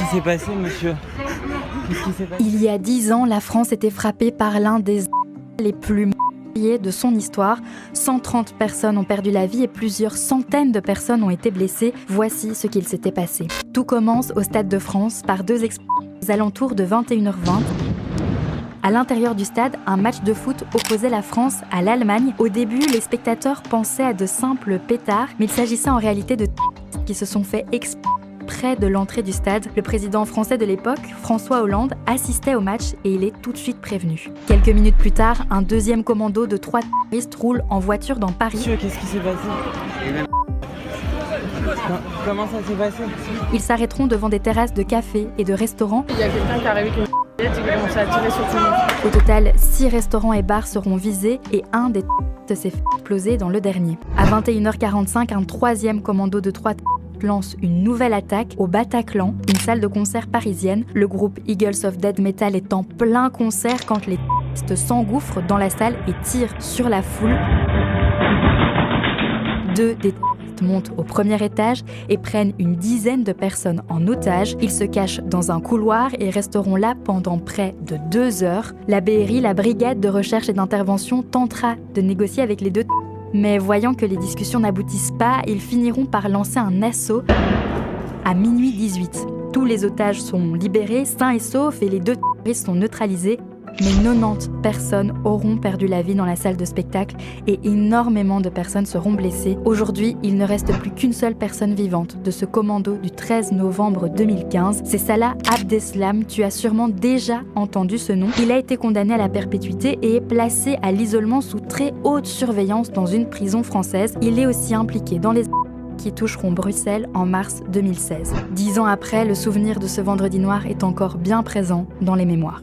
s'est passé, monsieur? Qu'est-ce qui s'est passé? Il y a 10 ans, la France était frappée par l'un des les plus meurtriers de son histoire. 130 personnes ont perdu la vie et plusieurs centaines de personnes ont été blessées. Voici ce qu'il s'était passé. Tout commence au Stade de France par deux explosions aux alentours de 21h20. À l'intérieur du stade, un match de foot opposait la France à l'Allemagne. Au début, les spectateurs pensaient à de simples pétards, mais il s'agissait en réalité de qui se sont fait près de l'entrée du stade. Le président français de l'époque, François Hollande, assistait au match et il est tout de suite prévenu. Quelques minutes plus tard, un deuxième commando de 3 terroristes roule en voiture dans Paris. Monsieur, qu'est-ce qui s'est passé? Comment ça s'est passé? Ils s'arrêteront devant des terrasses de cafés et de restaurants. Il y a quelqu'un qui est arrivé avec une et qui a commencé à tirer sur tout le monde. Au total, 6 restaurants et bars seront visés et un des s'est fait exploser dans le dernier. À 21h45, un troisième commando de 3 lance une nouvelle attaque au Bataclan, une salle de concert parisienne. Le groupe Eagles of Death Metal est en plein concert quand les terroristes s'engouffrent dans la salle et tirent sur la foule. 2 des terroristes montent au premier étage et prennent une dizaine de personnes en otage. Ils se cachent dans un couloir et resteront là pendant près de 2 heures. La BRI, la brigade de recherche et d'intervention, tentera de négocier avec les deux. Mais voyant que les discussions n'aboutissent pas, ils finiront par lancer un assaut à minuit 18. Tous les otages sont libérés, sains et saufs, et les 2 terroristes sont neutralisés. Mais 90 personnes auront perdu la vie dans la salle de spectacle et énormément de personnes seront blessées. Aujourd'hui, il ne reste plus qu'une seule personne vivante de ce commando du 13 novembre 2015. C'est Salah Abdeslam. Tu as sûrement déjà entendu ce nom. Il a été condamné à la perpétuité et est placé à l'isolement sous très haute surveillance dans une prison française. Il est aussi impliqué dans les qui toucheront Bruxelles en mars 2016. 10 ans après, le souvenir de ce vendredi noir est encore bien présent dans les mémoires.